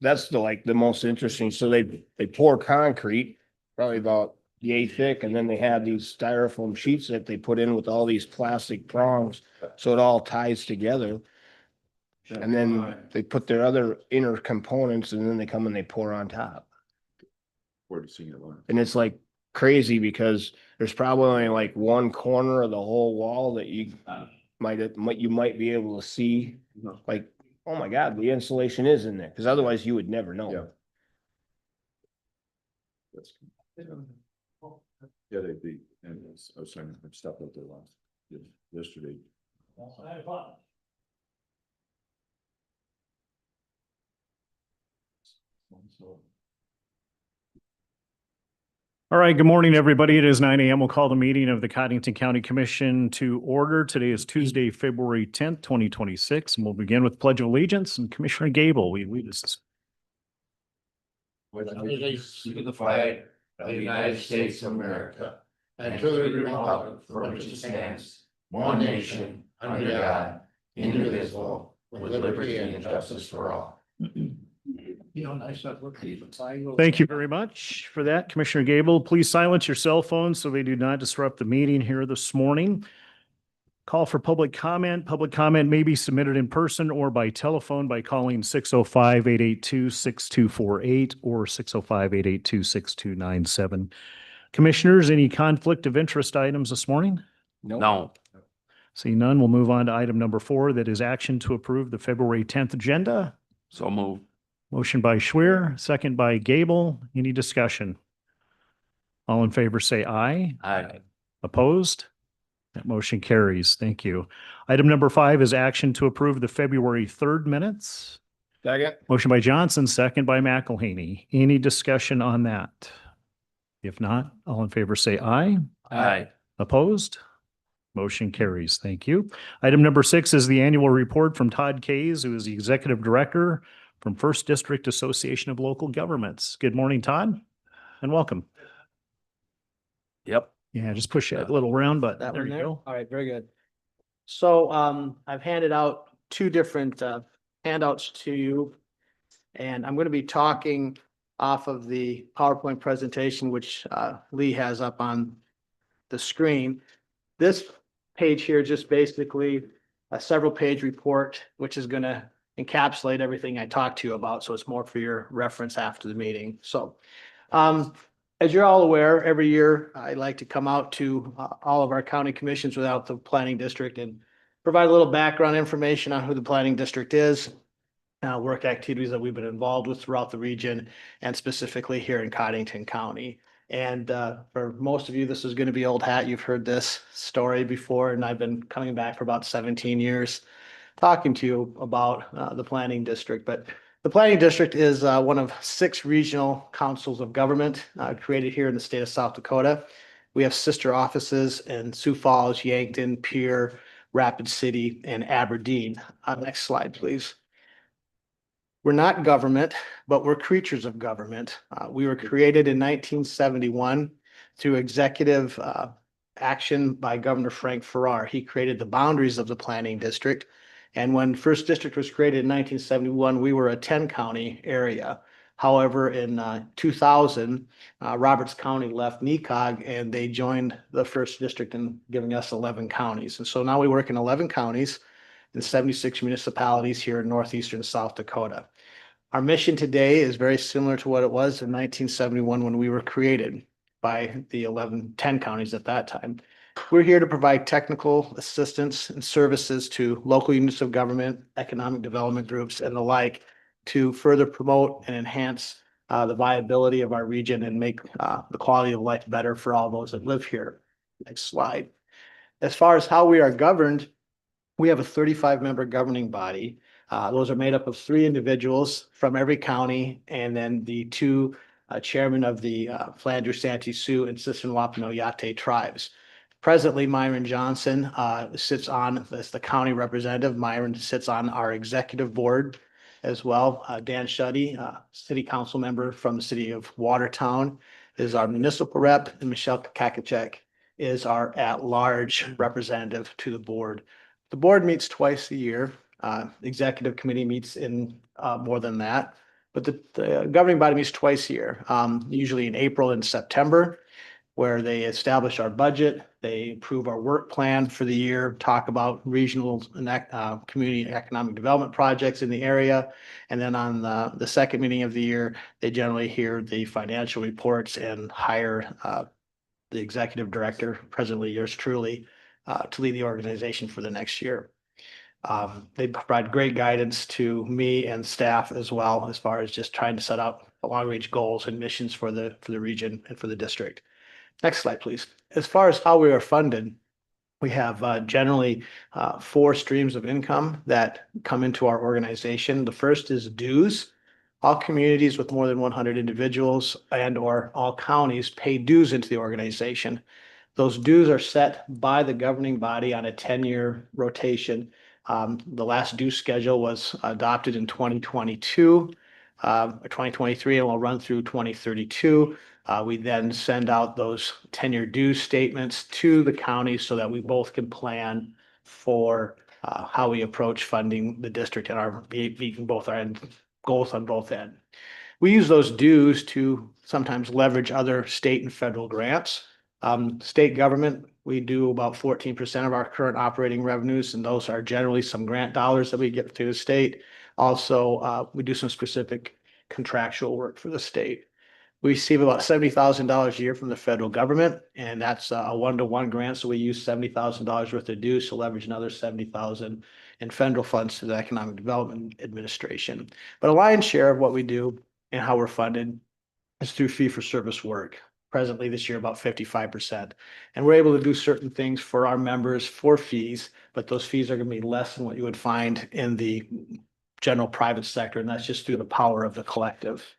that's the most interesting. So they pour concrete, probably about yay thick, and then they have these styrofoam sheets that they put in with all these plastic prongs, so it all ties together. And then they put their other inner components, and then they come and they pour on top. And it's like crazy because there's probably only like one corner of the whole wall that you might be able to see. Like, oh my God, the insulation is in there, because otherwise you would never know. Yeah. Yeah, and I was saying, I stopped up there yesterday. All right, good morning, everybody. It is 9 a.m. We'll call the meeting of the Codington County Commission to order. Today is Tuesday, February 10th, 2026, and we'll begin with Pledge of Allegiance. And Commissioner Gable, we lead us. With allegiance to the flag of the United States of America and to the republic for which it stands, one nation, under God, indivisible, with liberty and justice for all. Thank you very much for that, Commissioner Gable. Please silence your cell phones so they do not disrupt the meeting here this morning. Call for public comment. Public comment may be submitted in person or by telephone by calling 605-882-6248 or 605-882-6297. Commissioners, any conflict of interest items this morning? No. See none, we'll move on to item number 4, that is action to approve the February 10th agenda. So move. Motion by Schwer, second by Gable. Any discussion? All in favor say aye. Aye. Opposed? That motion carries. Thank you. Item number 5 is action to approve the February 3rd minutes. Second. Motion by Johnson, second by McElhaney. Any discussion on that? If not, all in favor say aye. Aye. Opposed? Motion carries. Thank you. Item number 6 is the annual report from Todd Kays, who is the Executive Director from First District Association of Local Governments. Good morning, Todd, and welcome. Yep. Yeah, just push that little round button. That There one you there? go. All right, very good. So I've handed out 2 different handouts to you. And I'm going to be talking off of the PowerPoint presentation, which Lee has up on the screen. This page here just basically a several page report, which is going to encapsulate everything I talked to you about. So it's more for your reference after the meeting. So as you're all aware, every year I like to come out to all of our county commissions without the planning district and provide a little background information on who the planning district is, work activities that we've been involved with throughout the region and specifically here in Codington County. And for most of you, this is going to be old hat. You've heard this story before, and I've been coming back for about 17 years talking to you about the planning district. But the planning district is one of 6 regional councils of government created here in the state of South Dakota. We have sister offices in Sioux Falls, Yankton, Pierre, Rapid City, and Aberdeen. Next slide, please. We're not government, but we're creatures of government. We were created in 1971 through executive action by Governor Frank Farrar. He created the boundaries of the planning district. And when First District was created in 1971, we were a 10-county area. However, in 2000, Roberts County left NECOG and they joined the First District in giving us 11 counties. And so now we work in 11 counties and 76 municipalities here in northeastern South Dakota. Our mission today is very similar to what it was in 1971 when we were created by the 10 counties at that time. We're here to provide technical assistance and services to local units of government, economic development groups, and the like to further promote and enhance the viability of our region and make the quality of life better for all those that live here. Next slide. As far as how we are governed, we have a 35-member governing body. Those are made up of 3 individuals from every county and then the 2 chairmen of the Flandreau, Santee Sioux, and Sissian-Wapano Yate tribes. Presently, Myron Johnson sits on as the county representative. Myron sits on our executive board as well. Dan Shuddy, city council member from the city of Watertown, is our municipal rep, and Michelle Kakacek is our at-large representative to the board. The board meets twice a year. Executive committee meets in more than that. But the governing body meets twice a year, usually in April and September, where they establish our budget, they approve our work plan for the year, talk about regional and community economic development projects in the area. And then on the second meeting of the year, they generally hear the financial reports and hire the executive director, presently yours truly, to lead the organization for the next year. They provide great guidance to me and staff as well, as far as just trying to set up long-range goals and missions for the region and for the district. Next slide, please. As far as how we are funded, we have generally 4 streams of income that come into our organization. The first is dues. All communities with more than 100 individuals and or all counties pay dues into the organization. Those dues are set by the governing body on a 10-year rotation. The last due schedule was adopted in 2022, or 2023, and will run through 2032. We then send out those 10-year due statements to the county so that we both can plan for how we approach funding the district and meeting both our goals on both ends. We use those dues to sometimes leverage other state and federal grants. State government, we do about 14% of our current operating revenues, and those are generally some grant dollars that we get through the state. Also, we do some specific contractual work for the state. We receive about $70,000 a year from the federal government, and that's a 1-to-1 grant. So we use $70,000 worth of dues to leverage another $70,000 in federal funds to the Economic Development Administration. But a lion's share of what we do and how we're funded is through fee-for-service work. Presently this year, about 55%. And we're able to do certain things for our members for fees, but those fees are going to be less than what you would find in the general private sector, and that's just through the power of the collective.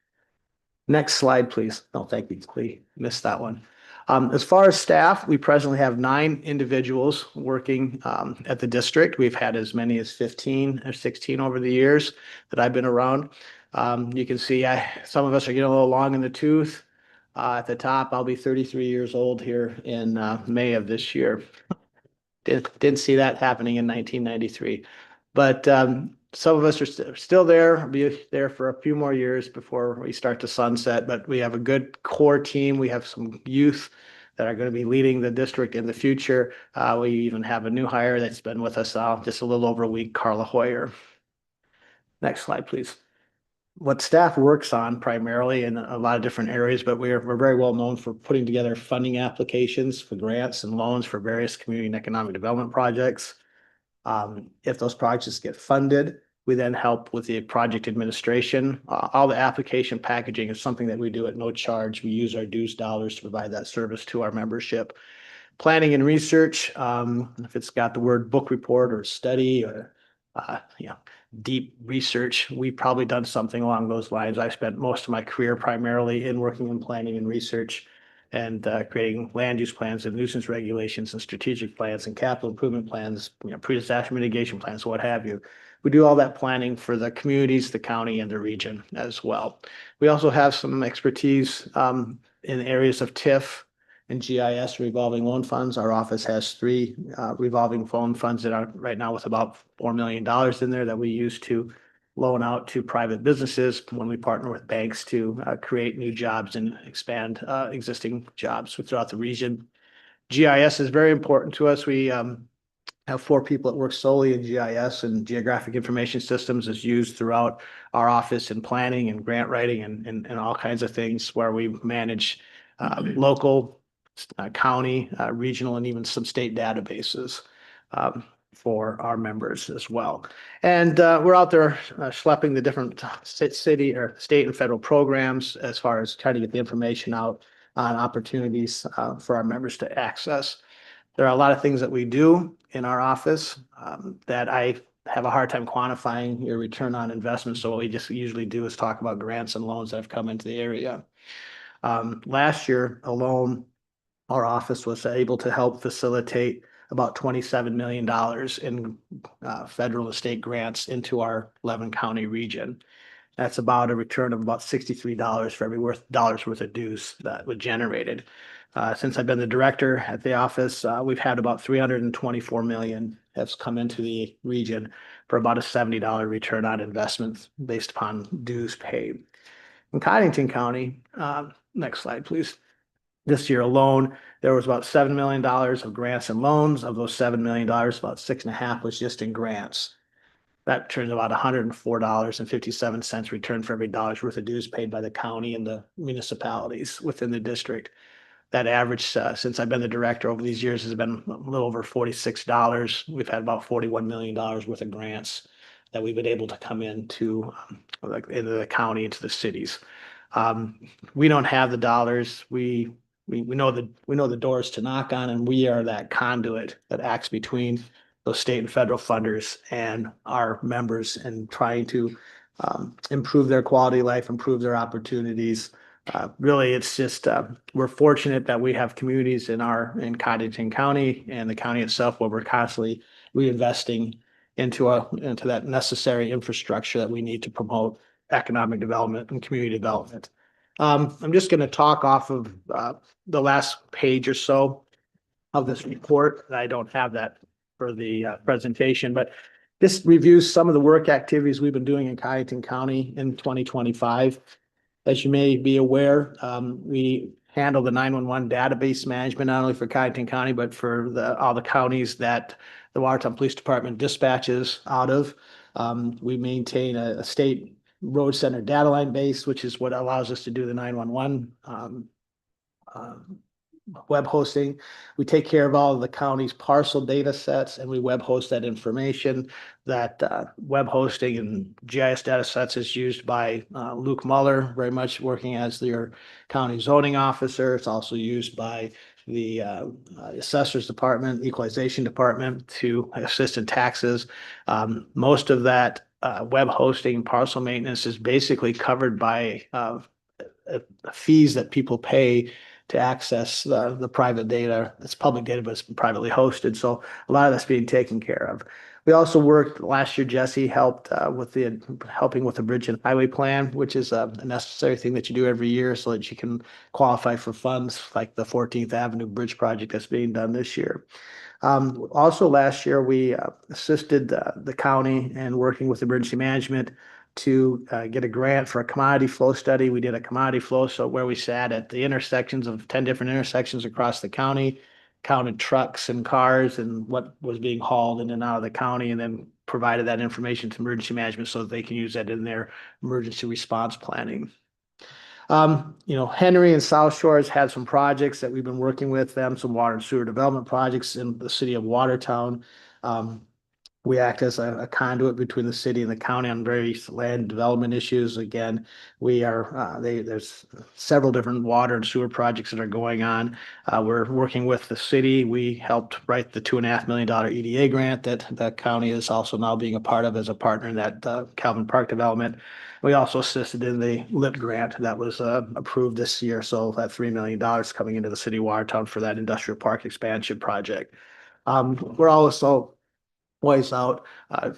Next slide, please. No, thank you. We missed that one. As far as staff, we presently have 9 individuals working at the district. We've had as many as 15 or 16 over the years that I've been around. You can see some of us are getting a little long in the tooth. At the top, I'll be 33 years old here in May of this year. Didn't see that happening in 1993. But some of us are still there, be there for a few more years before we start to sunset. But we have a good core team. We have some youth that are going to be leading the district in the future. We even have a new hire that's been with us just a little over a week, Carla Hoyer. Next slide, please. What staff works on primarily in a lot of different areas, but we're very well known for putting together funding applications for grants and loans for various community and economic development projects. If those projects get funded, we then help with the project administration. All the application packaging is something that we do at no charge. We use our dues dollars to provide that service to our membership. Planning and research, if it's got the word book report or study or deep research, we've probably done something along those lines. I spent most of my career primarily in working in planning and research and creating land use plans and nuisance regulations and strategic plans and capital improvement plans, pre-disaster mitigation plans, what have you. We do all that planning for the communities, the county, and the region as well. We also have some expertise in areas of TIF and GIS, revolving loan funds. Our office has 3 revolving loan funds that are right now with about $4 million in there that we use to loan out to private businesses when we partner with banks to create new jobs and expand existing jobs throughout the region. GIS is very important to us. We have 4 people that work solely in GIS, and geographic information systems is used throughout our office in planning and grant writing and all kinds of things where we manage local, county, regional, and even some state databases for our members as well. And we're out there schlepping the different city or state and federal programs as far as trying to get the information out on opportunities for our members to access. There are a lot of things that we do in our office that I have a hard time quantifying your return on investment. So what we just usually do is talk about grants and loans that have come into the area. Last year alone, our office was able to help facilitate about $27 million in federal and state grants into our 11 county region. That's about a return of about $63 for every dollar's worth of dues that was generated. Since I've been the director at the office, we've had about 324 million that's come into the region for about a $70 return on investments based upon dues paid. In Codington County, next slide, please. This year alone, there was about $7 million of grants and loans. Of those $7 million, about 6.5 was just in grants. That turns about $104.57 return for every dollar's worth of dues paid by the county and the municipalities within the district. That average, since I've been the director over these years, has been a little over $46. We've had about $41 million worth of grants that we've been able to come into, like into the county, into the cities. We don't have the dollars. We know the doors to knock on, and we are that conduit that acts between those state and federal funders and our members and trying to improve their quality of life, improve their opportunities. Really, it's just we're fortunate that we have communities in Codington County and the county itself where we're constantly reinvesting into that necessary infrastructure that we need to promote economic development and community development. I'm just going to talk off of the last page or so of this report. I don't have that for the presentation, but this reviews some of the work activities we've been doing in Codington County in 2025. As you may be aware, we handle the 911 database management, not only for Codington County, but for all the counties that the Watertown Police Department dispatches out of. We maintain a state road center data line base, which is what allows us to do the 911 web hosting. We take care of all of the county's parcel data sets and we web host that information. That web hosting and GIS data sets is used by Luke Muller, very much working as your county zoning officer. It's also used by the assessors department, equalization department to assist in taxes. Most of that web hosting parcel maintenance is basically covered by fees that people pay to access the private data. It's public data, but it's privately hosted. So a lot of that's being taken care of. We also worked last year, Jesse helped helping with the bridge and highway plan, which is a necessary thing that you do every year so that you can qualify for funds like the 14th Avenue Bridge project that's being done this year. Also last year, we assisted the county in working with emergency management to get a grant for a commodity flow study. We did a commodity flow, so where we sat at the intersections of 10 different intersections across the county, counted trucks and cars and what was being hauled in and out of the county, and then provided that information to emergency management so that they can use that in their emergency response planning. Henry and South Shore has had some projects that we've been working with them, some water and sewer development projects in the city of Watertown. We act as a conduit between the city and the county on various land development issues. Again, there's several different water and sewer projects that are going on. We're working with the city. We helped write the $2.5 million EDA grant that the county is also now being a part of as a partner in that Calvin Park development. We also assisted in the LIP grant that was approved this year. So that $3 million coming into the city of Watertown for that industrial park expansion project. We're also always out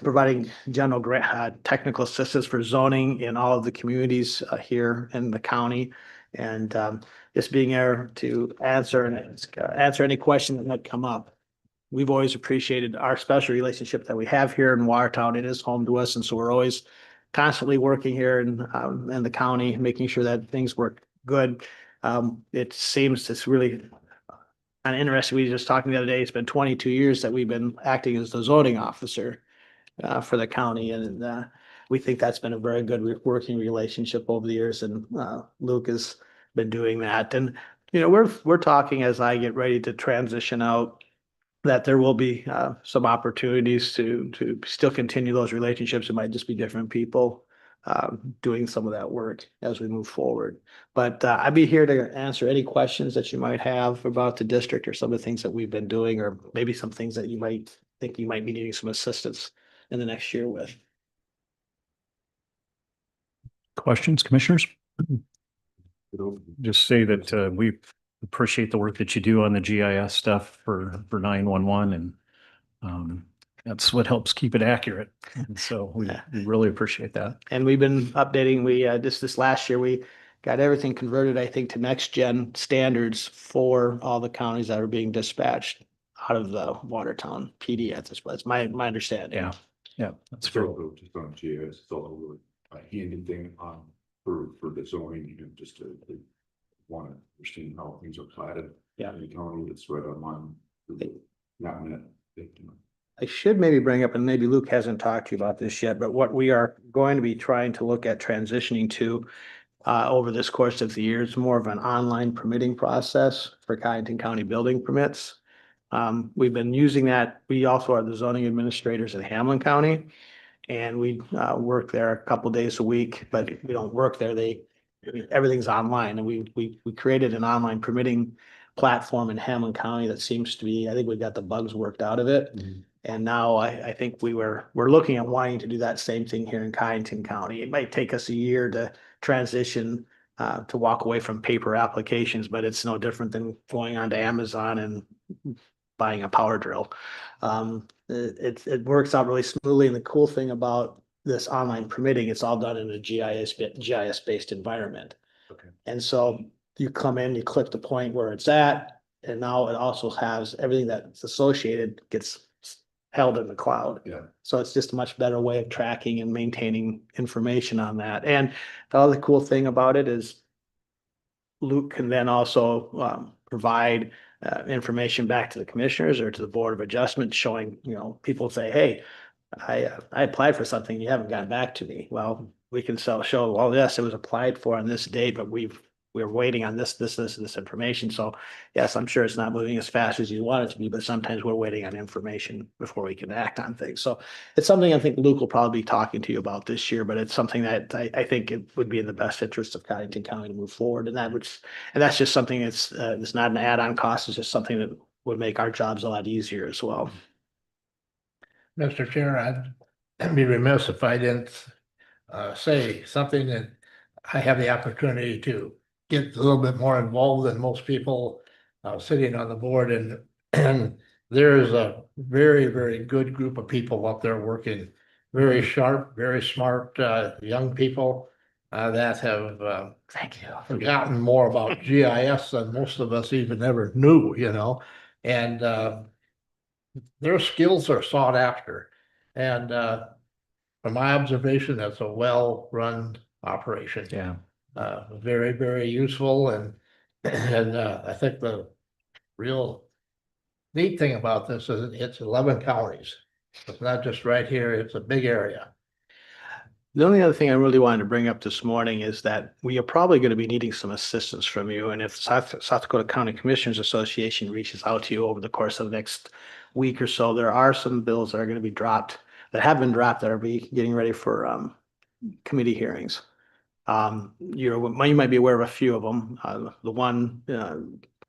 providing general technical assistance for zoning in all of the communities here in the county, and just being there to answer any question that might come up. We've always appreciated our special relationship that we have here in Watertown. It is home to us, and so we're always constantly working here in the county, making sure that things work good. It seems it's really kind of interesting. We were just talking the other day, it's been 22 years that we've been acting as the zoning officer for the county. And we think that's been a very good working relationship over the years. And Luke has been doing that. And, we're talking as I get ready to transition out that there will be some opportunities to still continue those relationships. It might just be different people doing some of that work as we move forward. But I'd be here to answer any questions that you might have about the district or some of the things that we've been doing, or maybe some things that you might think you might be needing some assistance in the next year with. Questions, commissioners? Just say that we appreciate the work that you do on the GIS stuff for 911, and That's what helps keep it accurate. And so we really appreciate that. And we've been updating, this last year, we got everything converted, I think, to next gen standards for all the counties that are being dispatched out of the Watertown PD at this point. It's my understanding. Yeah. Yeah, that's It's great. also just on GIS, it's all really a handy thing on for the zoning, and just to want to understand how things are platted. Yeah. In the county, it's right online. Not net. I should maybe bring up, and maybe Luke hasn't talked to you about this yet, but what we are going to be trying to look at transitioning to over this course of the year is more of an online permitting process for Codington County building permits. We've been using that. We also are the zoning administrators in Hamlin County. And we work there a couple days a week, but we don't work there. Everything's online, and we created an online permitting platform in Hamlin County that seems to be, I think we got the bugs worked out of it. And now I think we're looking at wanting to do that same thing here in Codington County. It might take us a year to transition to walk away from paper applications, but it's no different than going onto Amazon and buying a power drill. It works out really smoothly. And the cool thing about this online permitting, it's all done in a GIS based environment. Okay. And so you come in, you click the point where it's at, and now it also has everything that's associated gets held in the cloud. Yeah. So it's just a much better way of tracking and maintaining information on that. And the other cool thing about it is Luke can then also provide information back to the commissioners or to the Board of Adjustment showing, people say, hey, I applied for something, you haven't gotten back to me. Well, we can show, well, yes, it was applied for on this date, but we're waiting on this information. So yes, I'm sure it's not moving as fast as you want it to be, but sometimes we're waiting on information before we can act on things. So it's something I think Luke will probably be talking to you about this year, but it's something that I think it would be in the best interest of Codington County to move forward. And that's just something it's not an add-on cost. It's just something that would make our jobs a lot easier as well. Mr. Chair, I'd be remiss if I didn't say something that I have the opportunity to get a little bit more involved than most people sitting on the board, and there's a very, very good group of people up there working, very sharp, very smart young people that have Thank you. forgotten more about GIS than most of us even ever knew, and their skills are sought after. And from my observation, that's a well-run operation. Yeah. Very, very useful. And I think the real neat thing about this is it's 11 counties. It's not just right here, it's a big area. The only other thing I really wanted to bring up this morning is that we are probably going to be needing some assistance from you. And if South Dakota County Commissioners Association reaches out to you over the course of the next week or so, there are some bills that are going to be dropped, that have been dropped, that are getting ready for committee hearings. You might be aware of a few of them. The one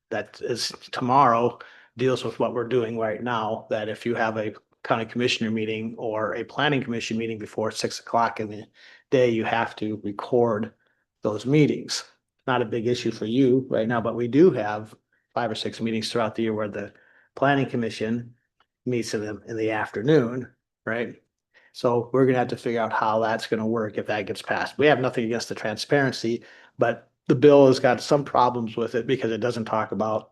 that is tomorrow deals with what we're doing right now, that if you have a county commissioner meeting or a planning commission meeting before 6 o'clock in the day, you have to record those meetings. Not a big issue for you right now, but we do have 5 or 6 meetings throughout the year where the planning commission meets in the afternoon, right? So we're gonna have to figure out how that's gonna work if that gets passed. We have nothing against the transparency, but the bill has got some problems with it because it doesn't talk about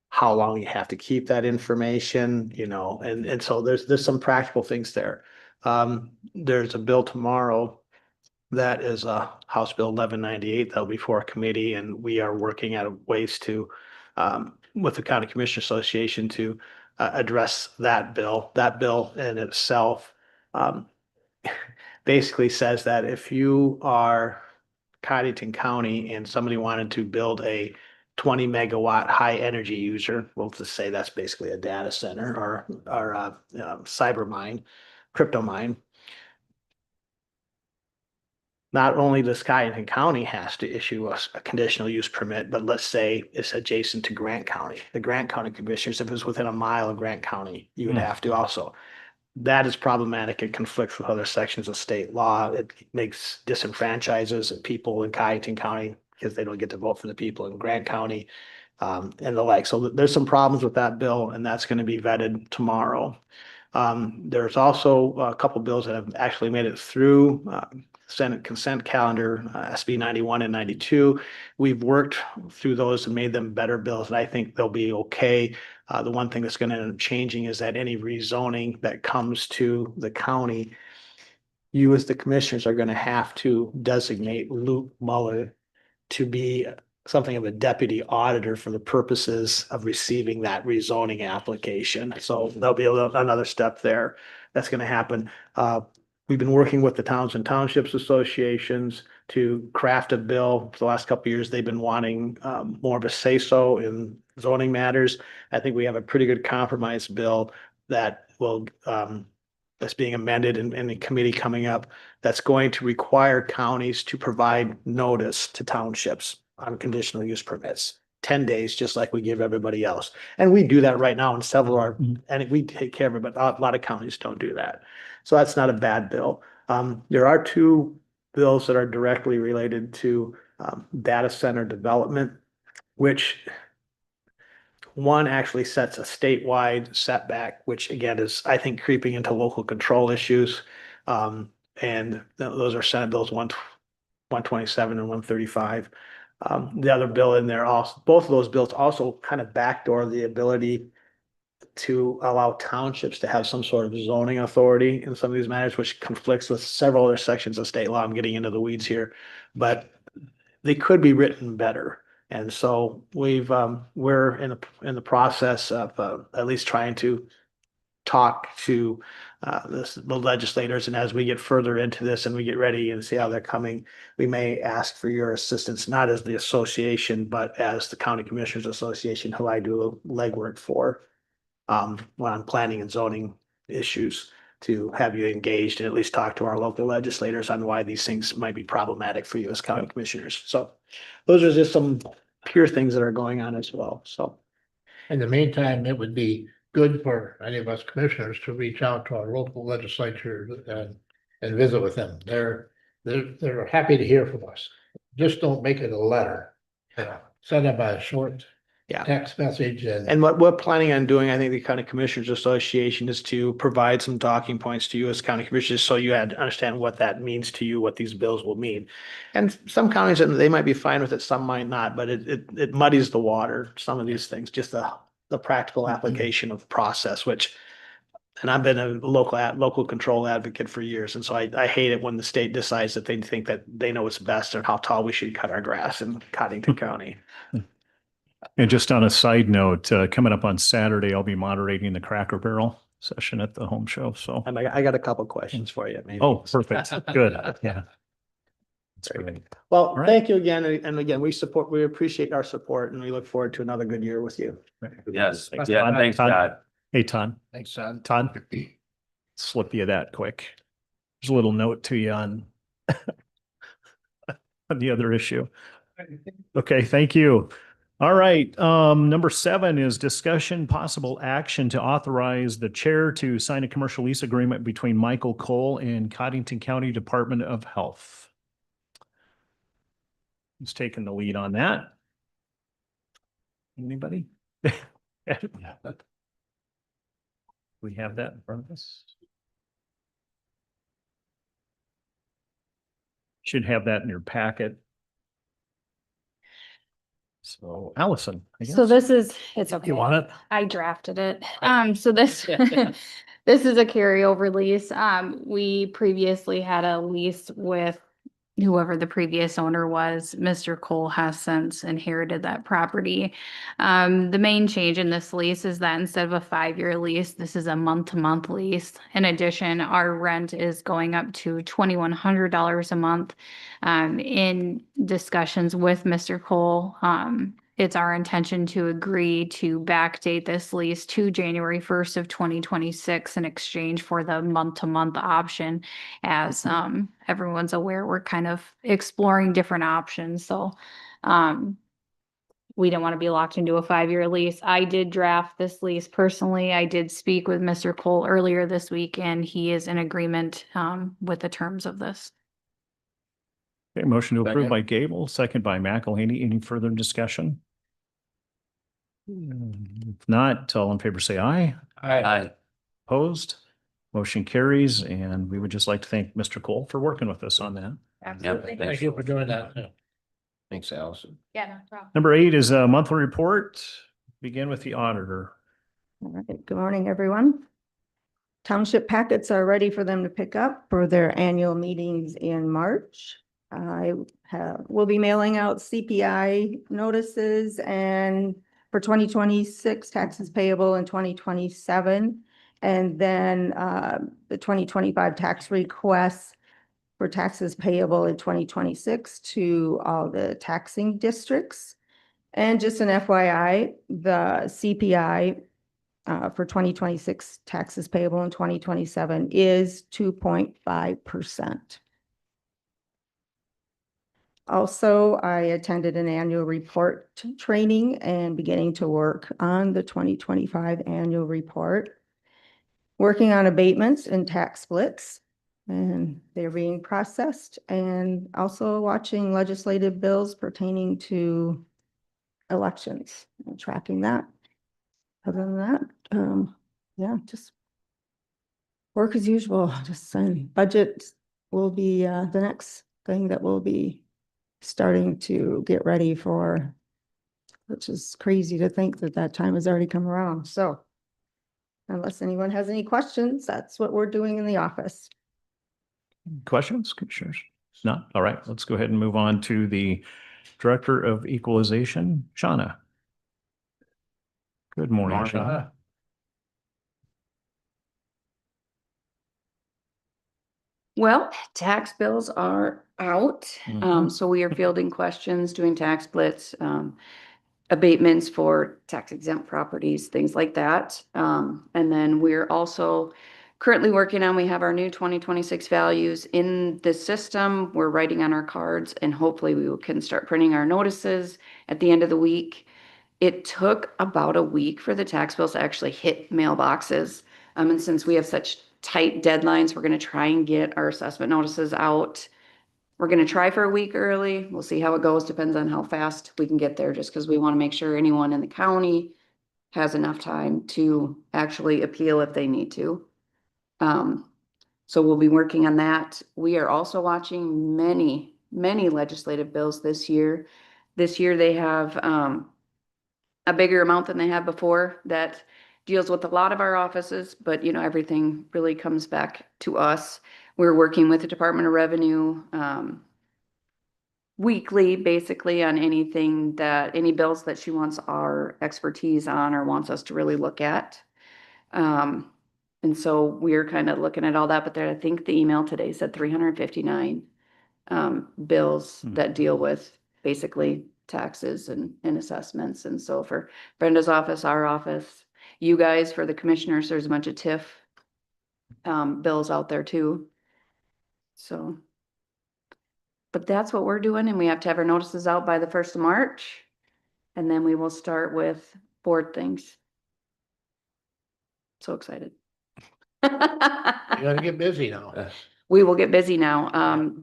how long you have to keep that information, and so there's some practical things there. There's a bill tomorrow that is House Bill 1198 that'll be for a committee, and we are working out ways to with the County Commissioner Association to address that bill. That bill in itself basically says that if you are Codington County and somebody wanted to build a 20 megawatt high energy user, we'll just say that's basically a data center or cyber mine, crypto mine. Not only does Codington County has to issue a conditional use permit, but let's say it's adjacent to Grant County. The Grant County Commissioners, if it's within a mile of Grant County, you would have to also. That is problematic. It conflicts with other sections of state law. It makes disenfranchises people in Codington County because they don't get to vote for the people in Grant County and the like. So there's some problems with that bill, and that's going to be vetted tomorrow. There's also a couple bills that have actually made it through Senate consent calendar, SB 91 and 92. We've worked through those and made them better bills, and I think they'll be okay. The one thing that's going to end up changing is that any rezoning that comes to the county, you as the commissioners are going to have to designate Luke Muller to be something of a deputy auditor for the purposes of receiving that rezoning application. So there'll be another step there that's going to happen. We've been working with the Towns and Townships Associations to craft a bill. For the last couple of years, they've been wanting more of a say-so in zoning matters. I think we have a pretty good compromise bill that will that's being amended in the committee coming up, that's going to require counties to provide notice to townships on conditional use permits. 10 days, just like we give everybody else. And we do that right now in several of our, and we take care of it, but a lot of counties don't do that. So that's not a bad bill. There are two bills that are directly related to data center development, which one actually sets a statewide setback, which again is, I think, creeping into local control issues. And those are Senate bills 127 and 135. The other bill in there also, both of those bills also kind of backdoor the ability to allow townships to have some sort of zoning authority in some of these matters, which conflicts with several other sections of state law. I'm getting into the weeds here, but they could be written better. And so we're in the process of at least trying to talk to the legislators. And as we get further into this and we get ready and see how they're coming, we may ask for your assistance, not as the association, but as the County Commissioners Association, who I do legwork for on planning and zoning issues, to have you engaged and at least talk to our local legislators on why these things might be problematic for you as county commissioners. So those are just some pure things that are going on as well. So In the meantime, it would be good for any of us commissioners to reach out to our local legislature and visit with them. They're happy to hear from us. Just don't make it a letter. Send them a short text message and what we're planning on doing, I think the County Commissioners Association, is to provide some talking points to you as county commissioners, so you had to understand what that means to you, what these bills will mean. And some counties, they might be fine with it, some might not, but it muddies the water, some of these things, just the practical application of process, which, and I've been a local control advocate for years. And so I hate it when the state decides that they think that they know what's best or how tall we should cut our grass in Codington County. And just on a side note, coming up on Saturday, I'll be moderating the Cracker Barrel session at the home show. So, I got a couple questions for you. Maybe. oh, perfect. Good. Yeah. That's great. Well, All right. thank you again. And again, we appreciate our support, and we look forward to another good year with you. Yes, Thanks, yeah, Todd. thanks, Todd. Todd. Hey, Todd. Thanks, son. Todd, slip you that quick. There's a little note to you on the other issue. Okay, thank you. All right, number 7 is discussion possible action to authorize the chair to sign a commercial lease agreement between Michael Cole and Codington County Department of Health. Who's taking the lead on that? Anybody? We have that in front of us. Should have that in your packet. So Allison, I guess. So this is, it's okay. You want it? I drafted it. So this, this is a carryover lease. We previously had a lease with whoever the previous owner was. Mr. Cole has since inherited that property. The main change in this lease is that instead of a 5-year lease, this is a month-to-month lease. In addition, our rent is going up to $2,100 a month. In discussions with Mr. Cole, it's our intention to agree to backdate this lease to January 1st of 2026 in exchange for the month-to-month option. As everyone's aware, we're kind of exploring different options. So we don't want to be locked into a 5-year lease. I did draft this lease personally. I did speak with Mr. Cole earlier this week, and he is in agreement with the terms of this. Okay, motion to approve Second. by Gable, second by McElhaney. Any further discussion? If not, all in favor say aye. Aye. Opposed? Motion carries, and we would just like to thank Mr. Cole for working with us on that. Absolutely. Thank you for doing that. Thanks, Allison. Yeah, no problem. Number 8 is a monthly report. Begin with the auditor. All right, good morning, everyone. Township packets are ready for them to pick up for their annual meetings in March. Will be mailing out CPI notices and for 2026 taxes payable in 2027. And then the 2025 tax requests for taxes payable in 2026 to all the taxing districts. And just an FYI, the CPI for 2026 taxes payable in 2027 is 2.5%. Also, I attended an annual report training and beginning to work on the 2025 annual report. Working on abatements and tax splits, and they're being processed, and also watching legislative bills pertaining to elections and tracking that. Other than that, yeah, just work as usual, just saying, budget will be the next thing that we'll be starting to get ready for, which is crazy to think that that time has already come around. So unless anyone has any questions, that's what we're doing in the office. Questions, commissioners? Not? All right, let's go ahead and move on to the Director of Equalization, Shauna. Good morning, Shauna. Well, tax bills are out. Mhm. So we are fielding questions, doing tax splits, abatements for tax exempt properties, things like that. And then we're also currently working on, we have our new 2026 values in the system. We're writing on our cards, and hopefully we can start printing our notices at the end of the week. It took about a week for the tax bills to actually hit mailboxes. And since we have such tight deadlines, we're going to try and get our assessment notices out. We're going to try for a week early. We'll see how it goes. Depends on how fast we can get there, just because we want to make sure anyone in the county has enough time to actually appeal if they need to. So we'll be working on that. We are also watching many, many legislative bills this year. This year they have a bigger amount than they had before that deals with a lot of our offices, but you know, everything really comes back to us. We're working with the Department of Revenue weekly, basically, on anything that, any bills that she wants our expertise on or wants us to really look at. And so we're kind of looking at all that, but there, I think the email today said 359 bills that deal with basically taxes and assessments. And so for Brenda's office, our office, you guys, for the commissioners, there's a bunch of TIF bills out there too. So, but that's what we're doing, and we have to have our notices out by the 1st of March. And then we will start with board things. So excited. You gotta get busy now. We will get busy now.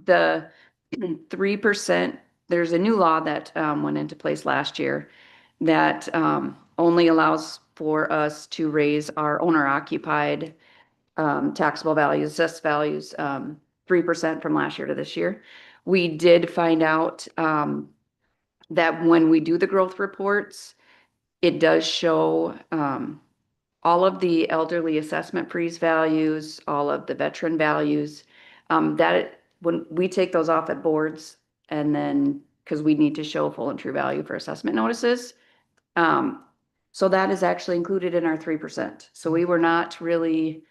The 3%, there's a new law that went into place last year that only allows for us to raise our owner occupied taxable values, assessed values, 3% from last year to this year. We did find out that when we do the growth reports, it does show all of the elderly assessment freeze values, all of the veteran values, when we take those off at boards, and then, because we need to show full and true value for assessment notices. So that is actually included in our 3%. So we were not really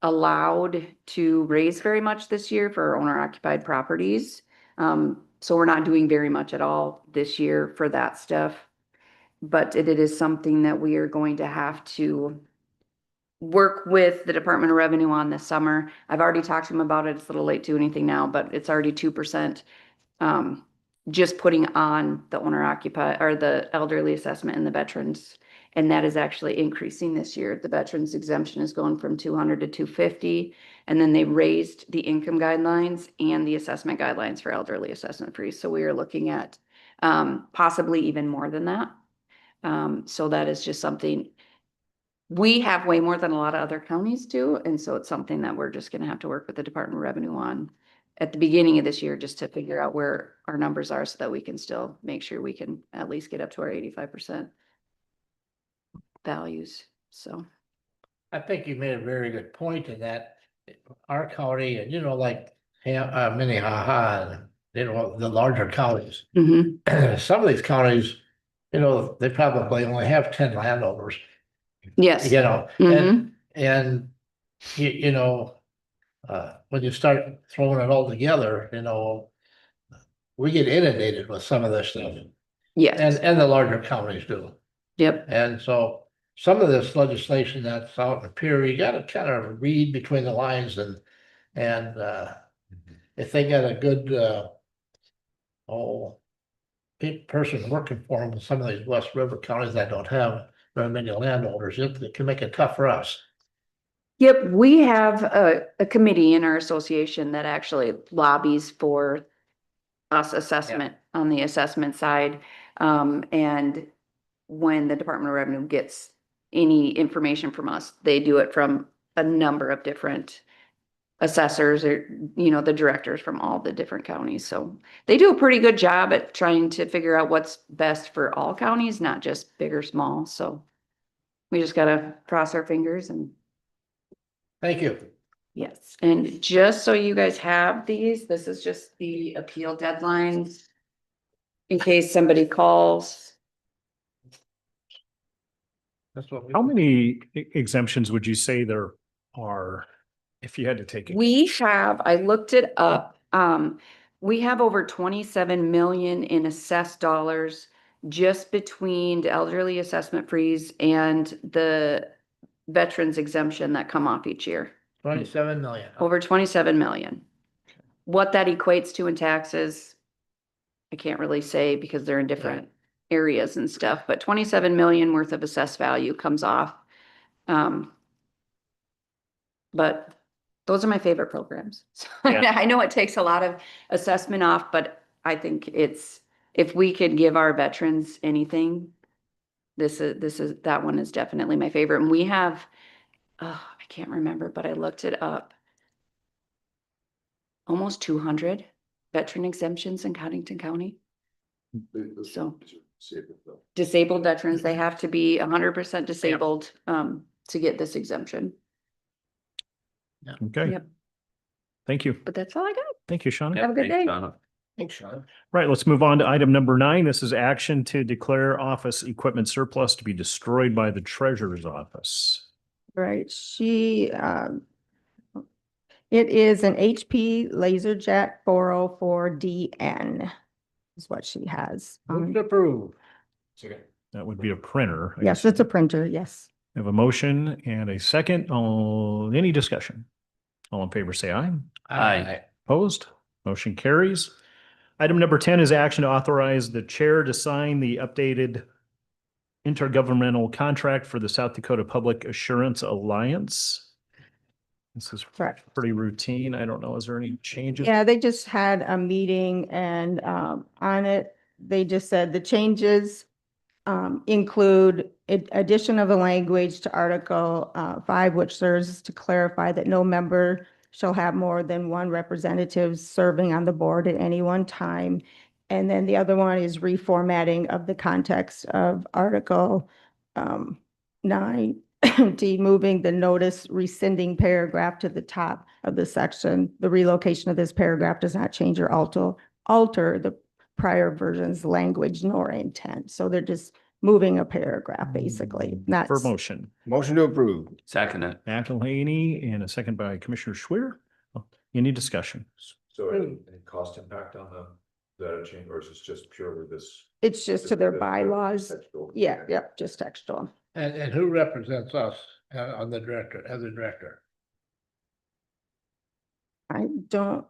allowed to raise very much this year for owner occupied properties. So we're not doing very much at all this year for that stuff. But it is something that we are going to have to work with the Department of Revenue on this summer. I've already talked to them about it. It's a little late to do anything now, but it's already 2%. Just putting on the owner occupied or the elderly assessment and the veterans. And that is actually increasing this year. The veterans exemption is going from 200 to 250. And then they raised the income guidelines and the assessment guidelines for elderly assessment freeze. So we are looking at possibly even more than that. So that is just something we have way more than a lot of other counties do, and so it's something that we're just gonna have to work with the Department of Revenue on at the beginning of this year, just to figure out where our numbers are so that we can still make sure we can at least get up to our 85% values, so. I think you made a very good point in that our county and, like Minnehaha, and, the larger counties. Mhm. Some of these counties, they probably only have 10 landowners, Yes. and, when you start throwing it all together, we get inundated with some of this stuff. Yes, And the larger counties do. yep, And so some of this legislation that's out in the pier, you gotta kind of read between the lines and if they got a good oh person working for them in some of these West River counties that don't have very many landowners, it can make it tough for us. yep, we have a committee in our association that actually lobbies for us assessment on the assessment side. And when the Department of Revenue gets any information from us, they do it from a number of different assessors or, the directors from all the different counties. So they do a pretty good job at trying to figure out what's best for all counties, not just big or small. So we just gotta cross our fingers and. Thank you. Yes, and just so you guys have these, this is just the appeal deadlines. In case somebody calls. That's what How many exemptions would you say there are if you had to take it? We have, I looked it up, we have over 27 million in assessed dollars just between the elderly assessment freeze and the veterans exemption that come off each year. 27 million. Over 27 million. What that equates to in taxes, I can't really say because they're in different areas and stuff, but 27 million worth of assessed value comes off. But those are my favorite programs. So Yeah. I know it takes a lot of assessment off, but I think if we could give our veterans anything, that one is definitely my favorite. And we have, I can't remember, but I looked it up. Almost 200 veteran exemptions in Codington County. So disabled veterans, they have to be 100% disabled to get this exemption. Okay. Yep. Thank you. But that's all I got. Thank you, Shauna. Have a good day. Thanks, Sean. Right, let's move on to item number 9. This is action to declare office equipment surplus to be destroyed by the treasurer's office. Right, it is an HP LaserJet 404DN is what she has. Move to approve. That would be a printer. I Yes, guess. it's a printer, yes. I have a motion and a second. Any discussion? All in favor, say aye. Aye. Opposed? Motion carries. Item number 10 is action to authorize the chair to sign the updated intergovernmental contract for the South Dakota Public Assurance Alliance. This is Correct. pretty routine. I don't know, is there any changes? Yeah, they just had a meeting and on it, they just said the changes include addition of a language to Article 5, which serves to clarify that no member shall have more than one representative serving on the board at any one time. And then the other one is reformatting of the context of Article 9, moving the notice rescinding paragraph to the top of the section. The relocation of this paragraph does not change or alter the prior version's language nor intent. So they're just moving a paragraph, basically, not. For motion. Motion to approve. Second it. McElhaney and a second by Commissioner Schwer. Any discussion? So any cost impact on the change, or is this just purely this? It's just to their bylaws. Textual? Yeah, yep, just textual. And who represents us on the director, as a director? I don't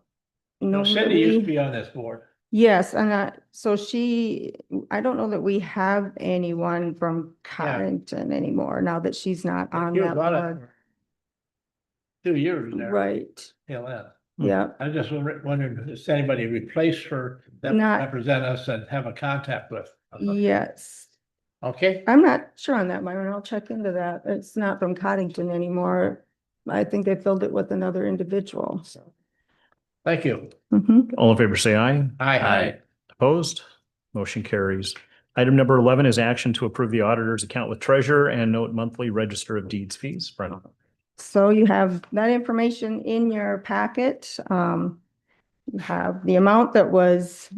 know. that Cindy used to we- be on this board. Yes, and I don't know that we have anyone from Codington anymore now that she's not on She was that on it board. for 2 years there. Right, Yeah. yeah. I just wondering, does anybody replace her that Not- represent us and have a contact with? Yes. Okay, I'm not sure on that, Myron. I'll check into that. It's not from Codington anymore. I think they filled it with another individual, so. thank you. Mhm. All in favor, say aye. Aye. Opposed? Motion carries. Item number 11 is action to approve the auditor's account with treasurer and note monthly register of deeds fees. Brenda. So you have that information in your packet. You have the amount that was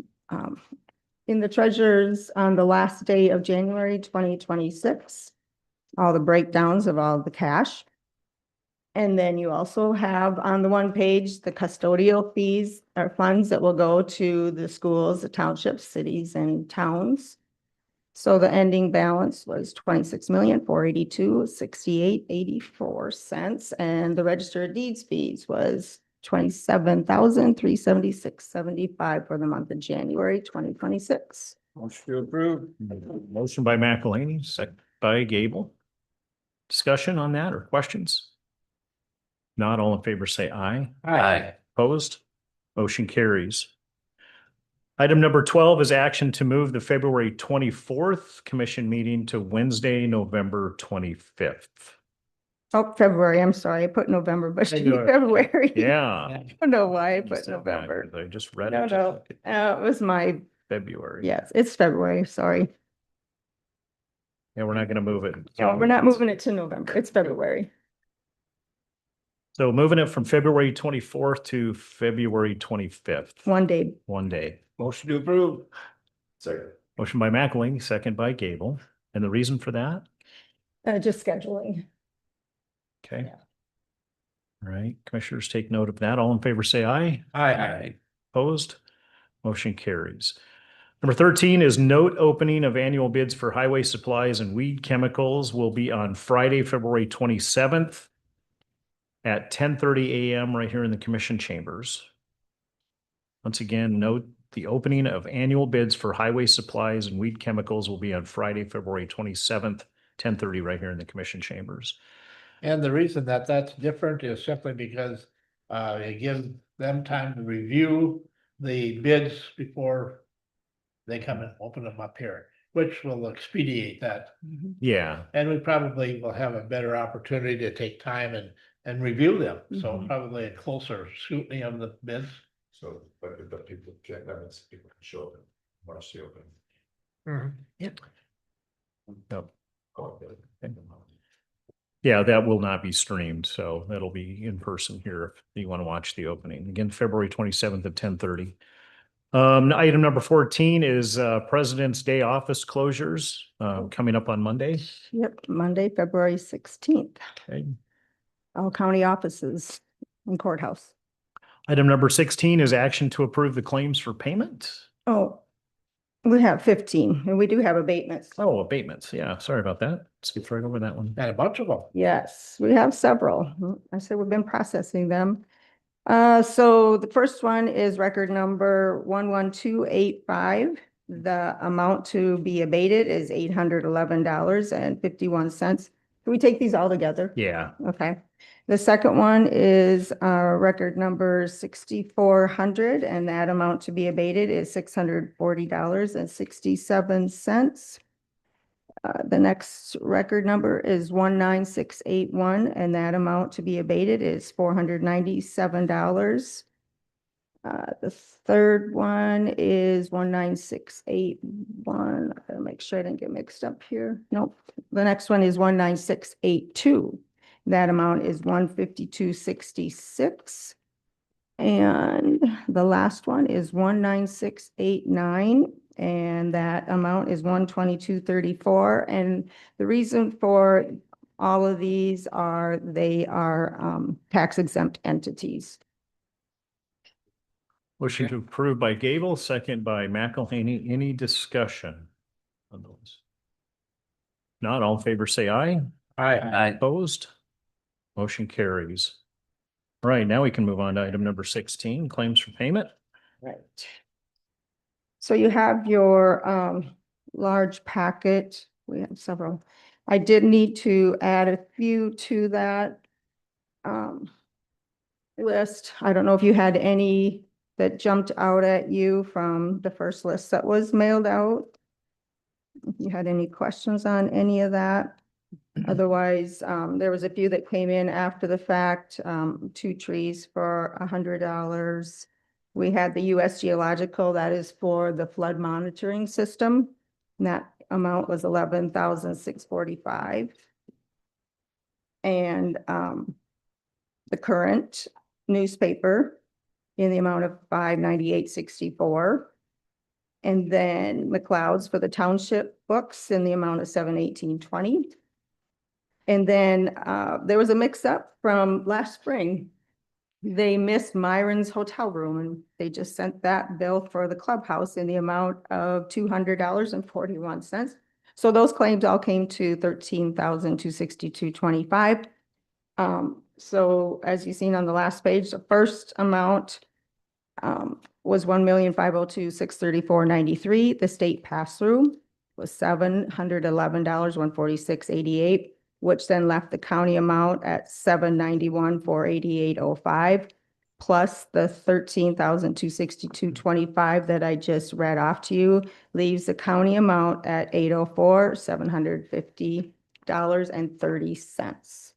in the treasurer's on the last day of January 2026. All the breakdowns of all the cash. And then you also have on the one page, the custodial fees or funds that will go to the schools, the townships, cities, and towns. So the ending balance was 26,482,68.84, and the register of deeds fees was 27,376.75 for the month of January 2026. Motion to approve. Motion by McElhaney, second by Gable. Discussion on that or questions? Not all in favor, say aye. Aye. Opposed? Motion carries. Item number 12 is action to move the February 24th commission meeting to Wednesday, November 25th. Oh, February, I'm sorry, I put November, but it should be February. February. Yeah. I don't know why I put November. I just read No, it. no, it was my, February. yes, it's February, sorry. Yeah, we're not going to move it. No, we're not moving it to November, it's February. So moving it from February 24th to February 25th. One day. One day. Motion to approve. Second. Motion by McElhaney, second by Gable. And the reason for that? Just scheduling. Okay. Yeah. All right, commissioners take note of that. All in favor, say aye. Aye. Opposed? Motion carries. Number 13 is note opening of annual bids for highway supplies and weed chemicals will be on Friday, February 27th at 10:30 a.m. right here in the commission chambers. Once again, note the opening of annual bids for highway supplies and weed chemicals will be on Friday, February 27th, 10:30 right here in the commission chambers. And the reason that that's different is simply because it gives them time to review the bids before they come and open them up here, which will expedite that. Yeah, And we probably will have a better opportunity to take time and review them. So Mhm. probably a closer scrutiny of the bids. So, but people check, that means people can show up and watch the open. Yep. Oh, okay. Yeah, that will not be streamed, so that'll be in person here if you want to watch the opening. Again, February 27th at 10:30. Item number 14 is President's Day office closures coming up on Monday. Yep, Monday, February 16th, Okay. all county offices and courthouse. Item number 16 is action to approve the claims for payment. Oh, we have 15 and we do have abatements. Oh, abatements. Yeah, sorry about that. Skipped right over that one. And a bunch of them. Yes, we have several. I said we've been processing them. So the first one is record number 11285. The amount to be abated is $811.51. Can we take these all together? Yeah. Okay. The second one is record number 6400, and that amount to be abated is $640.67. The next record number is 19681, and that amount to be abated is $497. The third one is 19681. I gotta make sure I didn't get mixed up here. Nope. The next one is 19682. That amount is $152.66. And the last one is 19689, and that amount is $122.34. And the reason for all of these are they are tax exempt entities. Motion to approve by Gable, second by McElhaney. Any discussion on those? Not all in favor, say aye. Aye. Opposed? Motion carries. All right, now we can move on to item number 16, claims for payment. Right. So you have your large packet. We have several. I did need to add a few to that list. I don't know if you had any that jumped out at you from the first list that was mailed out. If you had any questions on any of that. Otherwise, there was a few that came in after the fact, 2 trees for $100. We had the US Geological, that is for the flood monitoring system. And that amount was 11,645. And, the current newspaper in the amount of 598.64. And then McLeod's for the township books in the amount of 718.20. And then there was a mix-up from last spring. They missed Myron's hotel room and they just sent that bill for the clubhouse in the amount of $200.41. So those claims all came to $13,262.25. So as you've seen on the last page, the first amount was $1,502,634.93. The state pass-through was $711,146.88, which then left the county amount at $791,488.05, plus the $13,262.25 that I just read off to you, leaves the county amount at $804,750.30.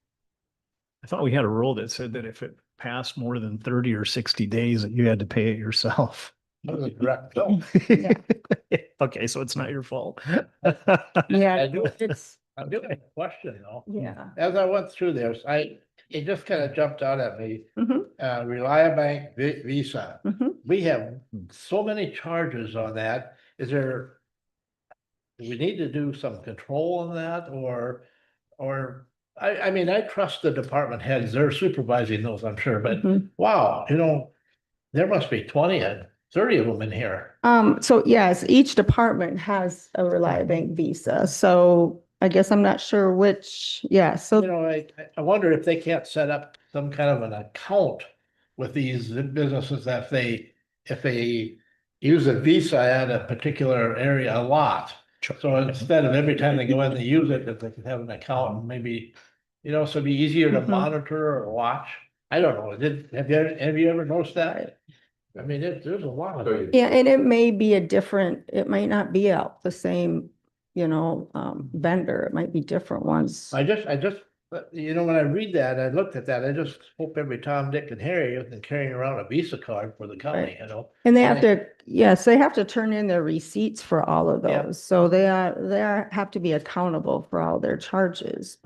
I thought we had a rule that said that if it passed more than 30 or 60 days, that you had to pay it yourself. Correct. No, Yeah. Okay, so it's not your fault. Yeah, I do. it's, I do have a question though. yeah. As I went through this, it just kind of jumped out at me. Mhm, Reliabank Visa. mhm. We have so many charges on that. Is there? Do we need to do some control on that or, I mean, I trust the department heads, they're supervising those, I'm sure, but Mhm. wow, there must be 20 and 30 of them in here. So yes, each department has a Reliabank Visa, so I guess I'm not sure which, yeah, so. I wonder if they can't set up some kind of an account with these businesses that if they use a Visa at a particular area a lot. So instead of every time they go in, they use it, that they can have an account and maybe, so it'd be easier to Mhm. monitor or watch. I don't know. Have you ever noticed that? I mean, there's a lot of it. Yeah, and it may be it might not be out the same, vendor, it might be different ones. I just, when I read that, I looked at that, I just hope every Tom, Dick and Harry isn't carrying around a Visa card for the county, And they have to, yes, they have to turn in their receipts for all of Yeah. those, so have to be accountable for all their charges,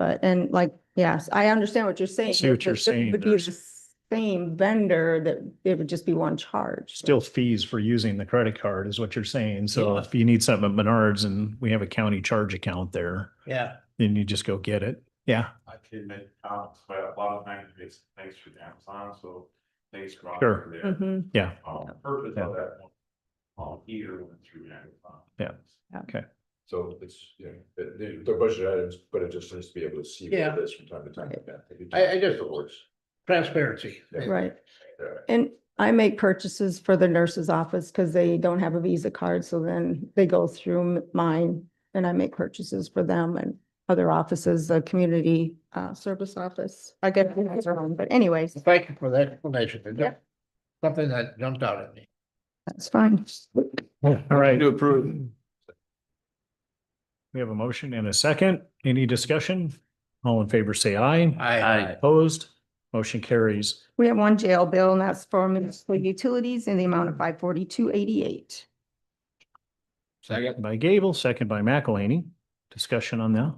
yes, I understand what you're saying. See what you're It saying, would be there's- the same vendor, that it would just be one charge. Still fees for using the credit card is what you're saying. So Yeah. if you need something at Menards and we have a county charge account there, Yeah, then you just go get it. Yeah, I can make comments, but a lot of times it's thanks for Amazon, so thanks for. Sure. There. Mhm. yeah. Purpose Yeah. of that one. Either went through Amazon. Yeah. Yeah. Okay. So it's, they're budget items, but it just needs to be able to see Yeah. what it is from time to time. I just- It works. transparency. Right, Yeah. and I make purchases for the nurse's office because they don't have a Visa card, so then they go through mine and I make purchases for them and other offices, the community service office. I get it has their own, but anyways, Thank you for that explanation. It's Yeah. just something that jumped out at me. that's fine. All right. To approve. We have a motion and a second. Any discussion? All in favor, say aye. Aye. Opposed? Motion carries. We have one jail bill and that's for municipal utilities in the amount of $542.88. Second by Gable, second by McElhaney. Discussion on that?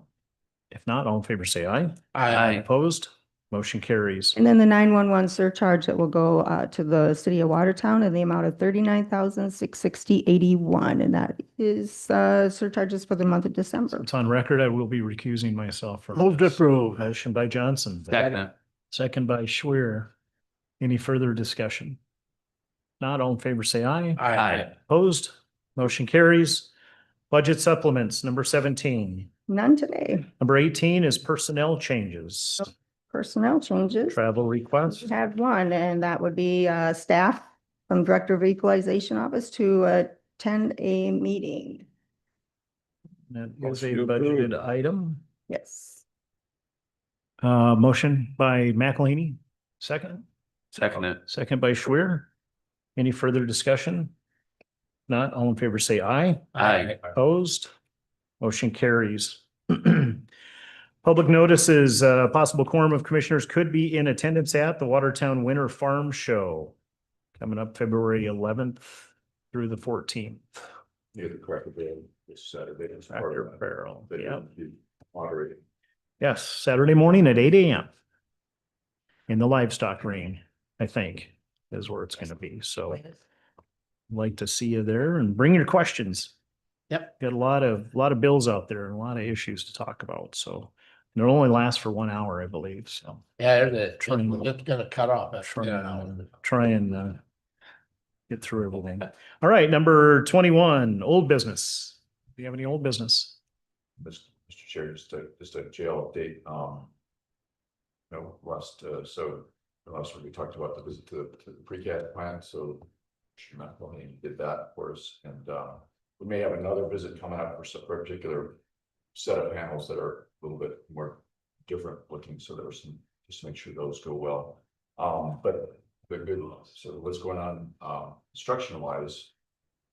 If not, all in favor, say aye. Aye. Opposed? Motion carries. And then the 911 surcharge that will go to the city of Watertown in the amount of $39,660.81. And that is surcharges for the month of December. It's on record. I will be recusing myself from. Move to approve. Motion by Johnson. Second. Second by Schwer. Any further discussion? Not all in favor, say aye. Aye. Opposed? Motion carries. Budget supplements, number 17. None today. Number 18 is personnel changes. Personnel changes. Travel request. We have one, and that would be staff from Director of Equalization Office to attend a meeting. That is Motion a to approve. budgeted item. Yes. Motion by McElhaney. Second. Second it. Second by Schwer. Any further discussion? Not all in favor, say aye. Aye. Opposed? Motion carries. Public notices, possible quorum of commissioners could be in attendance at the Watertown Winter Farm Show coming up February 11th through the 14th. Near the Cracker Barrel this Saturday. It's part Cracker of that. Barrel, They yeah. do Moderating. Yes, Saturday morning at 8 a.m. in the livestock ring, I think, is where it's gonna be. So I'd like to see you there and bring your questions. Yep. Got a lot of bills out there and a lot of issues to talk about. So and it'll only last for 1 hour, I believe. So Yeah, it's Trying- gonna cut off. try and get through everything. All right, number 21, old business. Do you have any old business? Mr. Chair, just a jail update, last week we talked about the visit to the pre-CAD plant, so Matt Mahoney did that for us, and, we may have another visit coming up for some particular set of panels that are a little bit more different looking, so there were some, just to make sure those go well. But the good, so what's going on, construction wise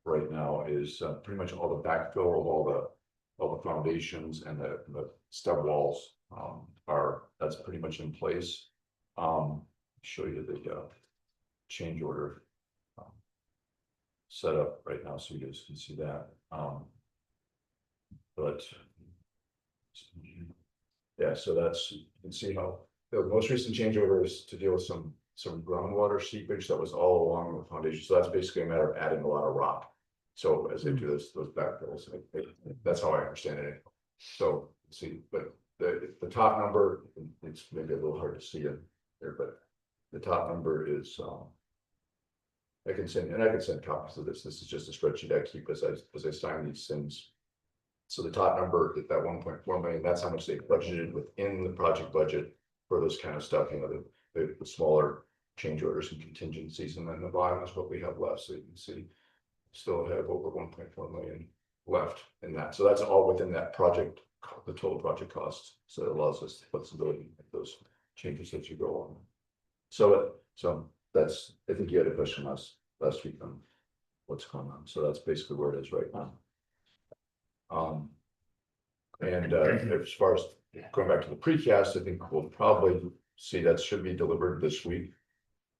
right now is, pretty much all the backfill of all the foundations and the stub walls, that's pretty much in place. Show you the, change order. Set up right now, so you guys can see that, but. Yeah, so that's, you can see how the most recent change order is to deal with some groundwater seepage that was all along the foundation, so that's basically a matter of adding a lot of rock. So as they do this, those backfills, that's how I understand it. So, see, but the top number, it's maybe a little hard to see it there, but the top number is, I can send copies of this. This is just a spreadsheet I keep as I sign these things. So the top number, that 1.4 million, that's how much they budgeted within the project budget for this kind of stuff, the smaller change orders and contingencies, and then the bottom is what we have left. So you can see, still have over 1.4 million left in that. So that's all within that project, the total project cost. So it allows us flexibility to make those changes as you go on. So that's, I think you had a question last week on what's going on. So that's basically where it is right now. And as far as going back to the precast, I think we'll probably see that should be delivered this week.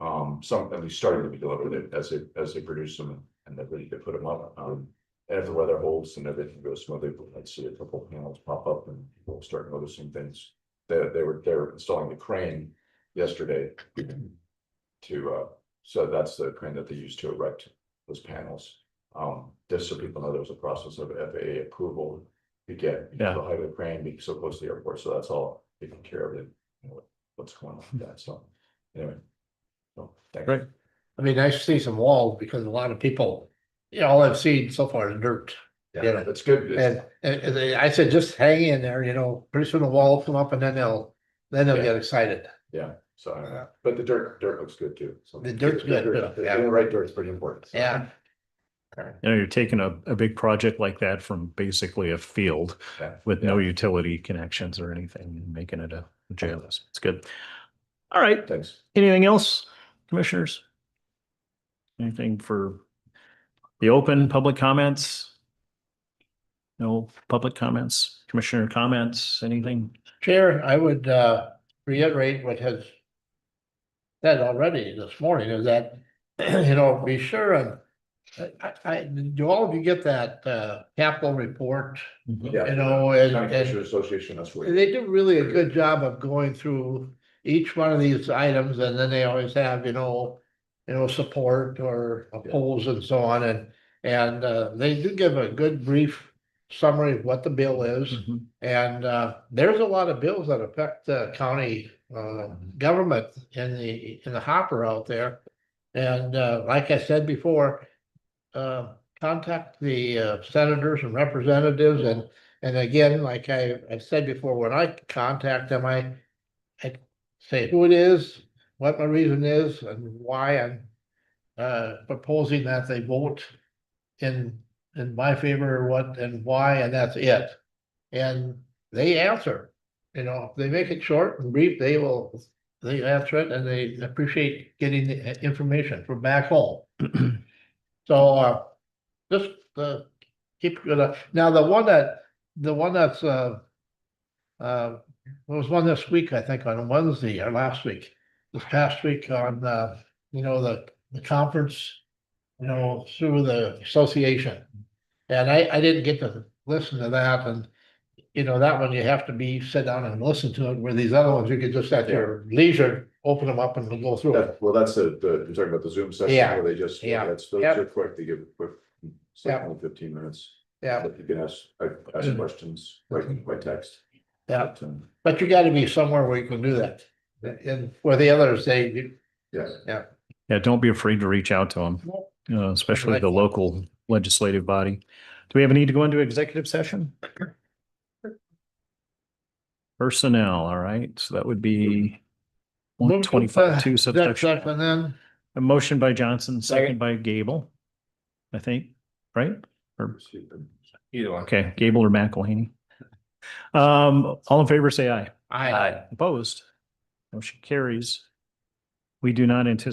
Some at least starting to be delivered as they produce them and they're ready to put them up. And if the weather holds and everything goes smoothly, I'd see a couple of panels pop up and we'll start noticing things. They're installing the crane yesterday to so that's the crane that they use to erect those panels. Just so people know, there's a process of FAA approval to get the height of the crane being so close to the airport. So that's all taken care of. What's going on with that. So anyway, so thank you. It'd be nice to see some walls because a lot of people, all I've seen so far is dirt. Yeah, that's good. And I said, just hang in there, pretty soon the wall will come up and then they'll get excited. Yeah. So, but the dirt looks good too. So The dirt's good. the right dirt's pretty important. So. Yeah. You're taking a big project like that from basically a field with no utility connections or anything and making it a jail. It's good. All right. Thanks. Anything else, commissioners? Anything for the open public comments? No public comments, commissioner comments, anything? Chair, I would reiterate what has said already this morning is that, be sure and do all of you get that capital report? Yeah. And Commissioner Association, that's what. they do really a good job of going through each one of these items, and then they always have, support or oppose and so on, and they do give a good brief summary of what the bill is. And there's a lot of bills that affect the county government in the hopper out there. And like I said before, contact the senators and representatives, and again, like I said before, when I contact them, I say who it is, what my reason is, and why I'm proposing that they vote in my favor, or what and why, and that's it. And they answer, if they make it short and brief, they answer it, and they appreciate getting the information from back home. So just keep good. Now, the one that the one that's, there was one this week, I think, on Wednesday or last week, this past week on, the conference, through the association. And I didn't get to listen to that, and, that one you have to sit down and listen to it, where these other ones, you could just at your leisure, open them up and go through it. Well, that's you're talking about the Zoom session Yeah. where they just, Yeah. those Yep. are quick, they give a quick, it's like Yep. only 15 minutes. Yeah, But you can ask questions by text. yeah, But, but you gotta be somewhere where you can do that. And where the others, yeah. Yeah, don't be afraid to reach out to them, especially the local legislative body. Do we have a need to go into executive session? Personnel, all right, so that would be 125-2 subsection. And then, A motion by Johnson, second by Gable, I think, right? Or, Either one. okay, Gable or McElhaney. All in favor, say aye. I. Opposed? Motion carries. We do not anticipate